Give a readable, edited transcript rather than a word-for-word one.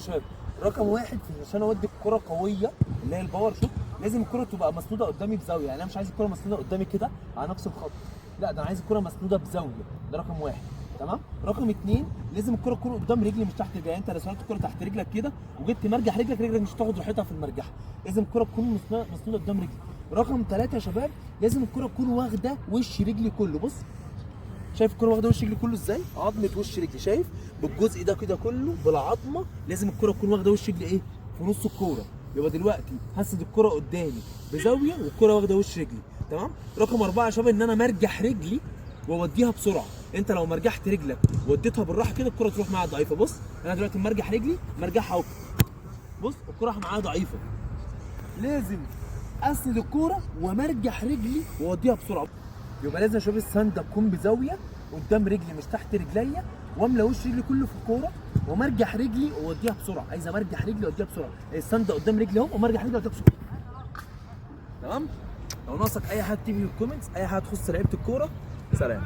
شباب، رقم واحد عشان اودي الكره قويه اللي هي الباور شوت، لازم الكره تبقى مسنوده قدامي بزاويه. يعني انا مش عايز الكره مسنوده قدامي كده على نفس الخط، لا ده انا عايز الكره مسنوده بزاويه. ده رقم واحد. تمام. رقم اثنين، لازم الكره تكون قدام رجلي مش تحت رجلي. يعني انت لو سنت الكره تحت رجلك كده وجيت تمرجح رجلك، رجلك مش هتاخد راحتها في المرجحه. لازم الكره تكون مسنوده قدام رجلي. رقم ثلاثه يا شباب، لازم الكره تكون واخده وش رجلي كله. بص، شايف الكره واخده وش رجلي كله ازاي؟ عظمه وش رجلي، شايف بالجزء ده كده كله بالعظمه. لازم الكره تكون واخده وش رجلي ايه؟ في نص الكوره. يبقى دلوقتي هسد الكره قدامي بزاويه والكره واخده وش رجلي. تمام. رقم اربعه يا شباب، ان انا مرجح رجلي واوديها بسرعه. انت لو مرجحت رجلك ووديتها بالراحه كده الكره تروح معاها ضعيفه. بص انا دلوقتي مرجح رجلي، مرجحها اهو، بص الكره راح معاها ضعيفه. لازم اسند الكوره ومرجح رجلي واوديها بسرعه. يبقى لازم يا شباب السنده تكون بزاويه قدام رجلي مش تحت رجليا، واملى وش رجلي كله في الكوره، ومرجح رجلي واوديها بسرعه. عايز امرجح رجلي واوديها بسرعه، السنده قدام رجلي اهو ومرجح رجلي واوديها بسرعه. تمام. لو ناقصك اي حاجه تكتب لي في الكومنتس، اي حاجه تخص لعيبه الكوره. سلام.